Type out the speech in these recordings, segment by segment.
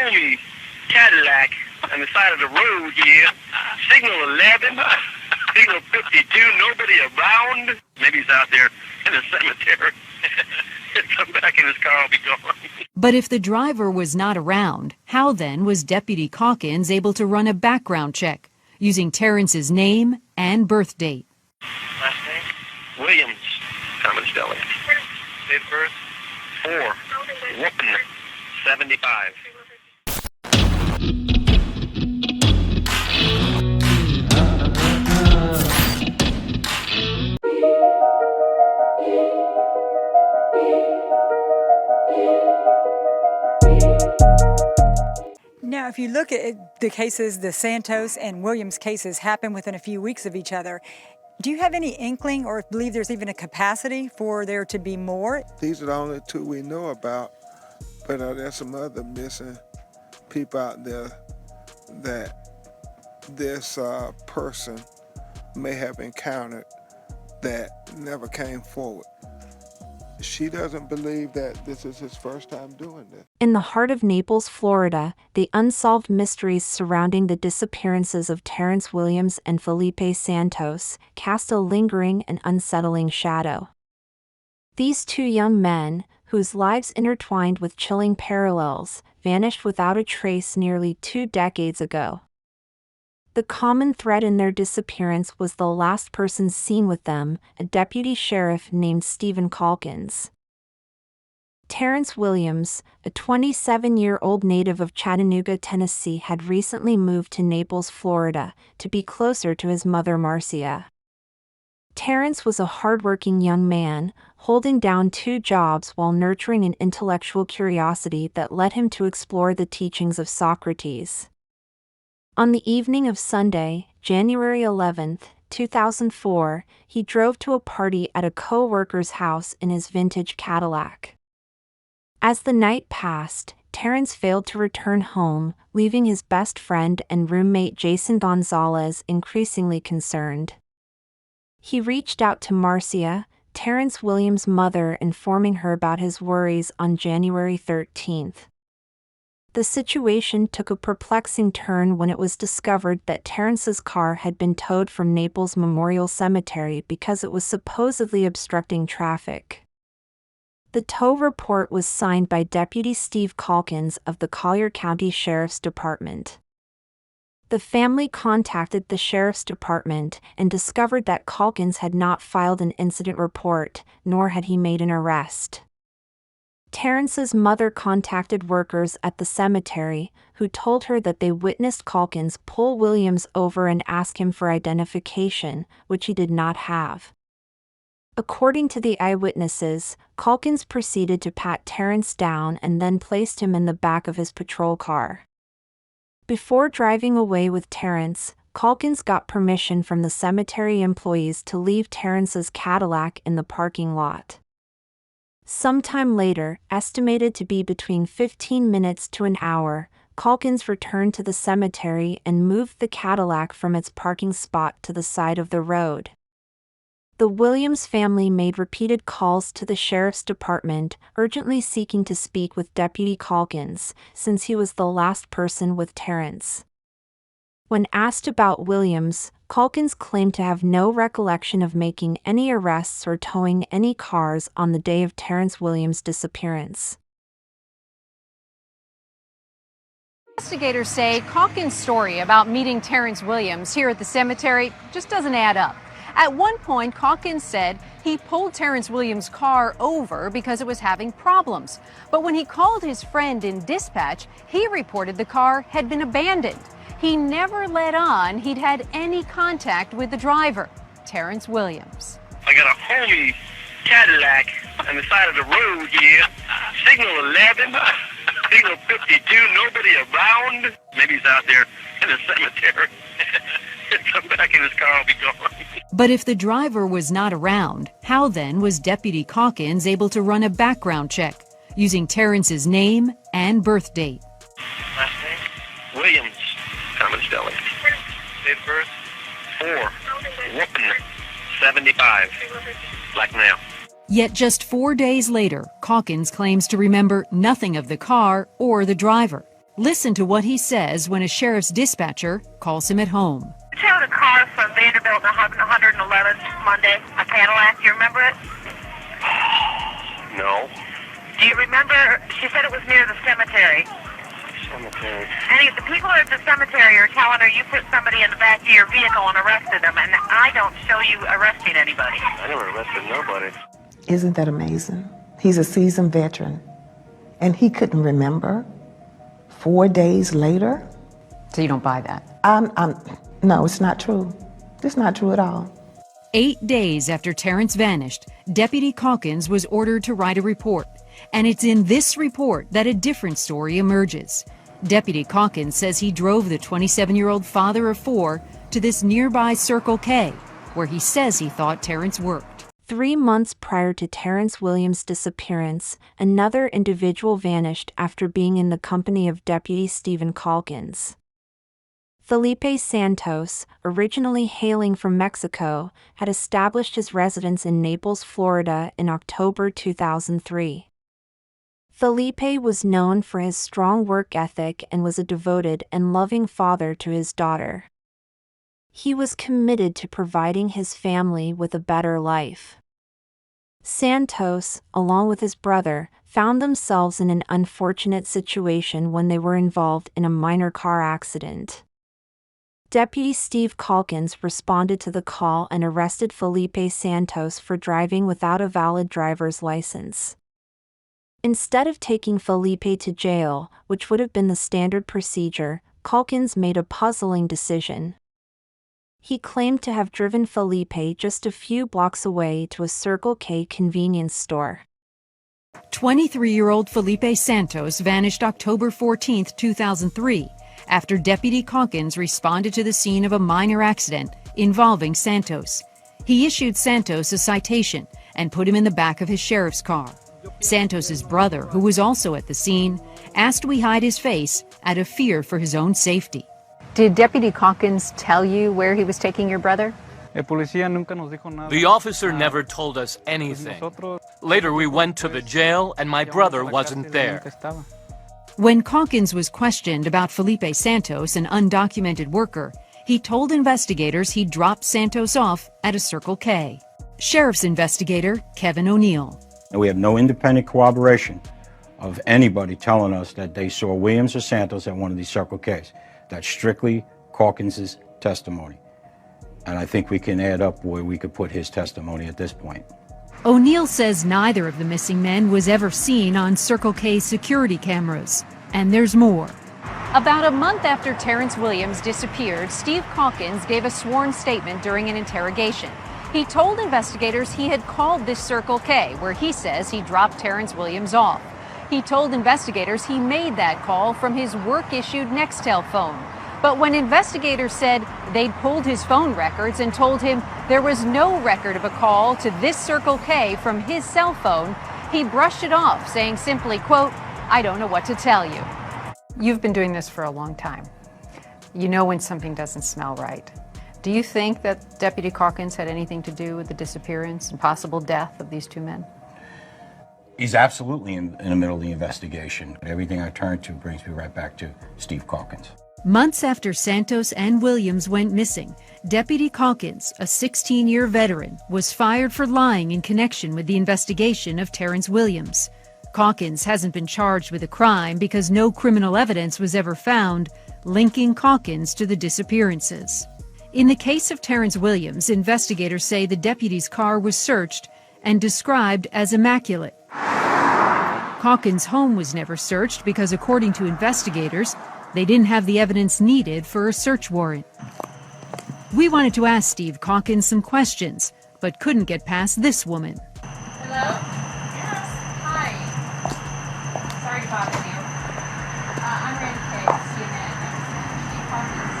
homey Cadillac on the side of the road here. Signal 11, signal 52, nobody around. Maybe he's out there in the cemetery. Come back in his car, I'll be gone. But if the driver was not around, how then was Deputy Caulkins able to run a background check using Terrance's name and birth date? Last name? Williams. Common spelling. Date of birth? 4/1/75. Now, if you look at the cases, the Santos and Williams cases happen within a few weeks of each other. Do you have any inkling or believe there's even a capacity for there to be more? These are the only two we know about, but there's some other missing people out there that this person may have encountered that never came forward. She doesn't believe that this is his first time doing this. In the heart of Naples, Florida, the unsolved mysteries surrounding the disappearances of Terrance Williams and Felipe Santos cast a lingering and unsettling shadow. These two young men, whose lives intertwined with chilling parallels, vanished without a trace nearly 2 decades ago. The common thread in their disappearance was the last person seen with them, a deputy sheriff named Steven Calkins. Terrance Williams, a 27-year-old native of Chattanooga, Tennessee, had recently moved to Naples, Florida, to be closer to his mother, Marcia. Terrance was a hardworking young man, holding down 2 jobs while nurturing an intellectual curiosity that led him to explore the teachings of Socrates. On the evening of Sunday, January 11, 2004, he drove to a party at a co-worker's house in his vintage Cadillac. As the night passed, Terrance failed to return home, leaving his best friend and roommate Jason Gonzalez increasingly concerned. He reached out to Marcia, Terrance Williams' mother, informing her about his worries on January 13th. The situation took a perplexing turn when it was discovered that Terrance's car had been towed from Naples Memorial Cemetery because it was supposedly obstructing traffic. The tow report was signed by Deputy Steven Calkins of the Collier County Sheriff's Department. The family contacted the Sheriff's Department and discovered that Calkins had not filed an incident report, nor had he made an arrest. Terrance's mother contacted workers at the cemetery, who told her that they witnessed Calkins pull Williams over and ask him for identification, which he did not have. According to the eyewitnesses, Calkins proceeded to pat Terrance down and then placed him in the back of his patrol car. Before driving away with Terrance, Calkins got permission from the cemetery employees to leave Terrance's Cadillac in the parking lot. Sometime later, estimated to be between 15 minutes to an hour, Calkins returned to the cemetery and moved the Cadillac from its parking spot to the side of the road. The Williams family made repeated calls to the Sheriff's Department, urgently seeking to speak with Deputy Calkins, since he was the last person with Terrance. When asked about Williams, Calkins claimed to have no recollection of making any arrests or towing any cars on the day of Terrance Williams' disappearance. Investigators say Caulkins' story about meeting Terrance Williams here at the cemetery just doesn't add up. At one point, Caulkins said he pulled Terrance Williams' car over because it was having problems. But when he called his friend in dispatch, he reported the car had been abandoned. He never let on he'd had any contact with the driver, Terrance Williams. I got a homey Cadillac on the side of the road here. Signal 11, signal 52, nobody around. Maybe he's out there in the cemetery. Come back in his car, I'll be gone. But if the driver was not around, how then was Deputy Caulkins able to run a background check using Terrance's name and birth date? Last name? Williams. Common spelling. Date of birth? 4/1/75. Black male. Yet just 4 days later, Caulkins claims to remember nothing of the car or the driver. Listen to what he says when a sheriff's dispatcher calls him at home. Towed a car from Vanderbilt to 111th Monday, a Cadillac. You remember it? No. Do you remember? She said it was near the cemetery. Cemetery. And the people at the cemetery are telling her you put somebody in the back of your vehicle and arrested them, and I don't show you arresting anybody. I never arrested nobody. Isn't that amazing? He's a seasoned veteran, and he couldn't remember 4 days later. So you don't buy that? No, it's not true. It's not true at all. 8 days after Terrance vanished, Deputy Caulkins was ordered to write a report. And it's in this report that a different story emerges. Deputy Caulkins says he drove the 27-year-old father of 4 to this nearby Circle K, where he says he thought Terrance worked. 3 months prior to Terrence Williams' disappearance, another individual vanished after being in the company of Deputy Steven Calkins. Felipe Santos, originally hailing from Mexico, had established his residence in Naples, Florida in October 2003. Felipe was known for his strong work ethic and was a devoted and loving father to his daughter. He was committed to providing his family with a better life. Santos, along with his brother, found themselves in an unfortunate situation when they were involved in a minor car accident. Deputy Steve Calkins responded to the call and arrested Felipe Santos for driving without a valid driver's license. Instead of taking Felipe to jail, which would have been the standard procedure, Calkins made a puzzling decision. He claimed to have driven Felipe just a few blocks away to a Circle K convenience store. 23-year-old Felipe Santos vanished October 14, 2003, after Deputy Caulkins responded to the scene of a minor accident involving Santos. He issued Santos a citation and put him in the back of his sheriff's car. Santos's brother, who was also at the scene, asked we hide his face out of fear for his own safety. Did Deputy Caulkins tell you where he was taking your brother? The officer never told us anything. Later we went to the jail and my brother wasn't there. When Caulkins was questioned about Felipe Santos, an undocumented worker, he told investigators he dropped Santos off at a Circle K. Sheriff's investigator Kevin O'Neill. And we have no independent corroboration of anybody telling us that they saw Williams or Santos at one of these Circle Ks. That's strictly Caulkins' testimony. And I think we can add up where we could put his testimony at this point. O'Neill says neither of the missing men was ever seen on Circle K security cameras. And there's more. About a month after Terrance Williams disappeared, Steve Caulkins gave a sworn statement during an interrogation. He told investigators he had called this Circle K, where he says he dropped Terrance Williams off. He told investigators he made that call from his work-issued Nextel phone. But when investigators said they'd pulled his phone records and told him there was no record of a call to this Circle K from his cell phone, he brushed it off, saying simply, quote, "I don't know what to tell you." You've been doing this for a long time. You know when something doesn't smell right. Do you think that Deputy Caulkins had anything to do with the disappearance and possible death of these 2 men? He's absolutely in the middle of the investigation. Everything I turn to brings me right back to Steve Caulkins. Months after Santos and Williams went missing, Deputy Caulkins, a 16-year veteran, was fired for lying in connection with the investigation of Terrance Williams. Caulkins hasn't been charged with a crime because no criminal evidence was ever found linking Caulkins to the disappearances. In the case of Terrance Williams, investigators say the deputy's car was searched and described as immaculate. Caulkins' home was never searched because, according to investigators, they didn't have the evidence needed for a search warrant. We wanted to ask Steve Caulkins some questions, but couldn't get past this woman. Hello? Yes. Hi. Sorry to bother you. I'm Randy Case, CNN. Steve Caulkins.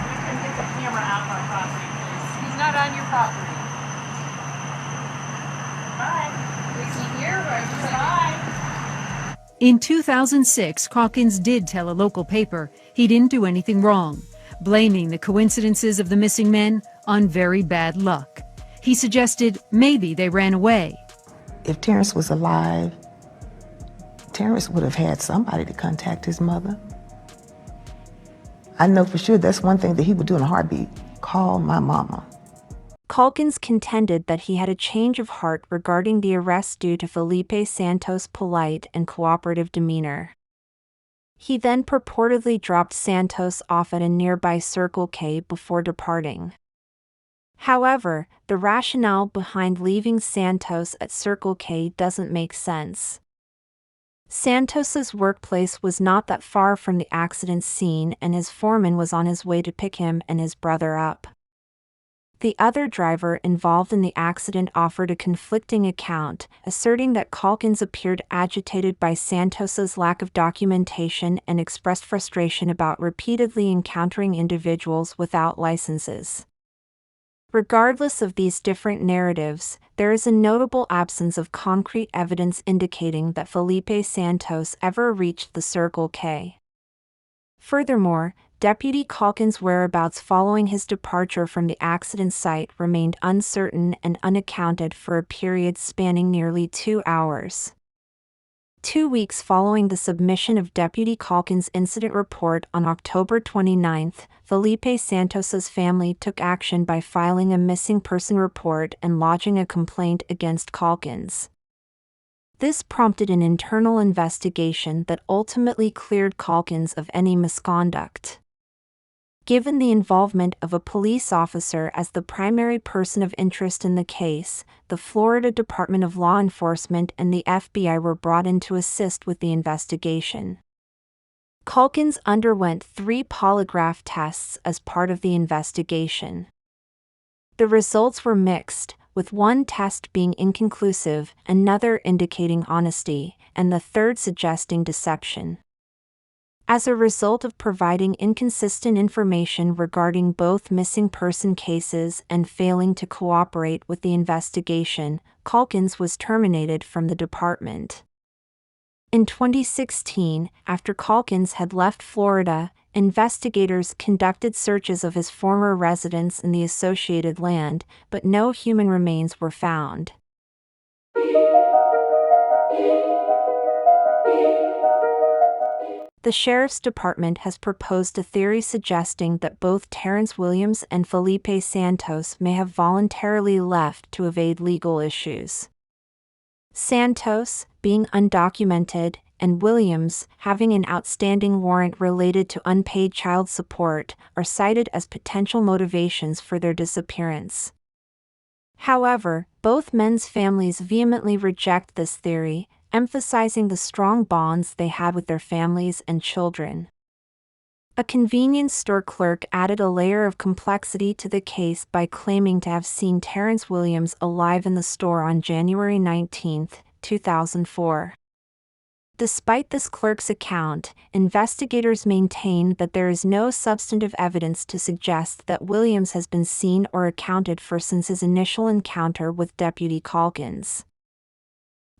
We can get the camera out of our property, please. He's not on your property. Bye. Is he here or is he bye? In 2006, Caulkins did tell a local paper he didn't do anything wrong, blaming the coincidences of the missing men on very bad luck. He suggested maybe they ran away. If Terrence was alive, Terrence would have had somebody to contact his mother. I know for sure that's one thing that he would do in a heartbeat. Call my mama. Caulkins contended that he had a change of heart regarding the arrest due to Felipe Santos' polite and cooperative demeanor. He then purportedly dropped Santos off at a nearby Circle K before departing. However, the rationale behind leaving Santos at Circle K doesn't make sense. Santos's workplace was not that far from the accident scene, and his foreman was on his way to pick him and his brother up. The other driver involved in the accident offered a conflicting account, asserting that Caulkins appeared agitated by Santos's lack of documentation and expressed frustration about repeatedly encountering individuals without licenses. Regardless of these different narratives, there is a notable absence of concrete evidence indicating that Felipe Santos ever reached the Circle K. Furthermore, Deputy Caulkins' whereabouts following his departure from the accident site remained uncertain and unaccounted for a period spanning nearly 2 hours. 2 weeks following the submission of Deputy Caulkins' incident report on October 29, Felipe Santos's family took action by filing a missing person report and lodging a complaint against Caulkins. This prompted an internal investigation that ultimately cleared Caulkins of any misconduct. Given the involvement of a police officer as the primary person of interest in the case, the Florida Department of Law Enforcement and the FBI were brought in to assist with the investigation. Caulkins underwent 3 polygraph tests as part of the investigation. The results were mixed, with one test being inconclusive, another indicating honesty, and the third suggesting deception. As a result of providing inconsistent information regarding both missing person cases and failing to cooperate with the investigation, Caulkins was terminated from the department. In 2016, after Caulkins had left Florida, investigators conducted searches of his former residence in the associated land, but no human remains were found. The Sheriff's Department has proposed a theory suggesting that both Terrence Williams and Felipe Santos may have voluntarily left to evade legal issues. Santos, being undocumented, and Williams, having an outstanding warrant related to unpaid child support, are cited as potential motivations for their disappearance. However, both men's families vehemently reject this theory, emphasizing the strong bonds they had with their families and children. A convenience store clerk added a layer of complexity to the case by claiming to have seen Terrence Williams alive in the store on January 19, 2004. Despite this clerk's account, investigators maintain that there is no substantive evidence to suggest that Williams has been seen or accounted for since his initial encounter with Deputy Caulkins.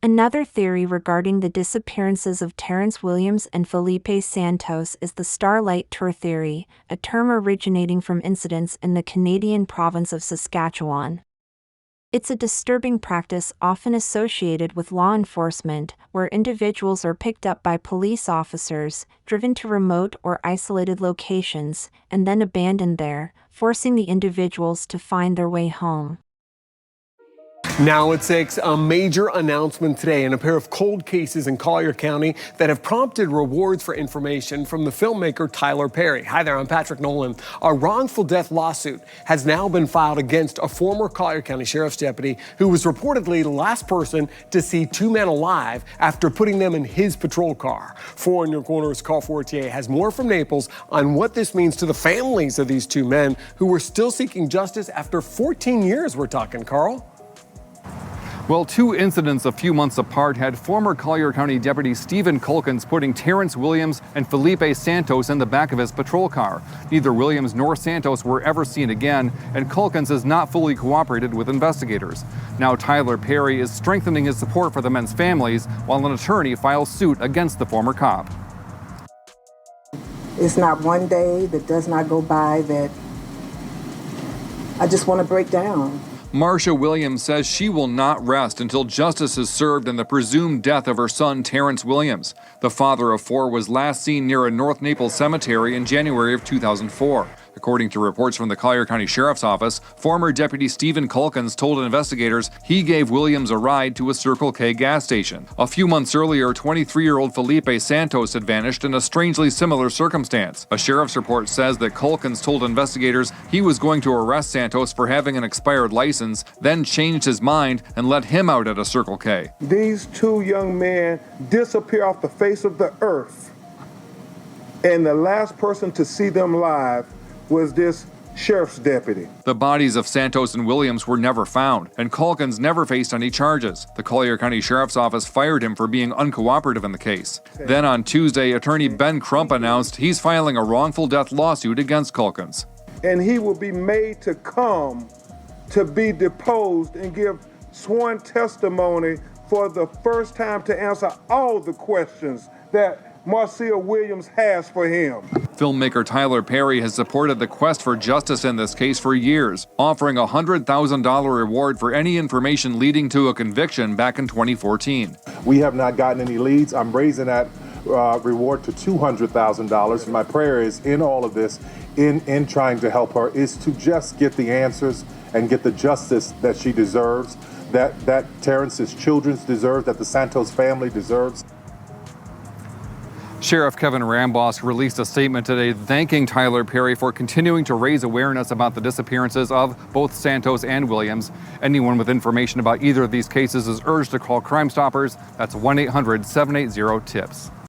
Another theory regarding the disappearances of Terrence Williams and Felipe Santos is the Starlight Tour theory, a term originating from incidents in the Canadian province of Saskatchewan. It's a disturbing practice often associated with law enforcement, where individuals are picked up by police officers, driven to remote or isolated locations, and then abandoned there, forcing the individuals to find their way home. Now at 6, a major announcement today in a pair of cold cases in Collier County that have prompted rewards for information from the filmmaker Tyler Perry. Hi there, I'm Patrick Nolan. A wrongful death lawsuit has now been filed against a former Collier County Sheriff's deputy who was reportedly the last person to see 2 men alive after putting them in his patrol car. 4 in your corners, Call 4TA has more from Naples on what this means to the families of these 2 men who were still seeking justice after 14 years, we're talking, Carl. Well, 2 incidents a few months apart had former Collier County Deputy Steven Calkins putting Terrence Williams and Felipe Santos in the back of his patrol car. Neither Williams nor Santos were ever seen again, and Caulkins has not fully cooperated with investigators. Now Tyler Perry is strengthening his support for the men's families while an attorney files suit against the former cop. It's not one day that does not go by that I just want to break down. Marcia Williams says she will not rest until justice is served in the presumed death of her son, Terrance Williams. The father of 4 was last seen near a North Naples cemetery in January of 2004. According to reports from the Collier County Sheriff's Office, former Deputy Steven Calkins told investigators he gave Williams a ride to a Circle K gas station. A few months earlier, 23-year-old Felipe Santos had vanished in a strangely similar circumstance. A sheriff's report says that Caulkins told investigators he was going to arrest Santos for having an expired license, then changed his mind and let him out at a Circle K. These 2 young men disappear off the face of the earth, and the last person to see them live was this sheriff's deputy. The bodies of Santos and Williams were never found, and Caulkins never faced any charges. The Collier County Sheriff's Office fired him for being uncooperative in the case. Then on Tuesday, attorney Ben Crump announced he's filing a wrongful death lawsuit against Caulkins. And he will be made to come to be deposed and give sworn testimony for the first time to answer all the questions that Marcia Williams has for him. Filmmaker Tyler Perry has supported the quest for justice in this case for years, offering a $100,000 reward for any information leading to a conviction back in 2014. We have not gotten any leads. I'm raising that reward to $200,000. My prayer is in all of this, in trying to help her, is to just get the answers and get the justice that she deserves, that Terrance's children deserve, that the Santos family deserves. Sheriff Kevin Rambosk released a statement today thanking Tyler Perry for continuing to raise awareness about the disappearances of both Santos and Williams. Anyone with information about either of these cases is urged to call Crime Stoppers. That's 1-800-780-TIPS.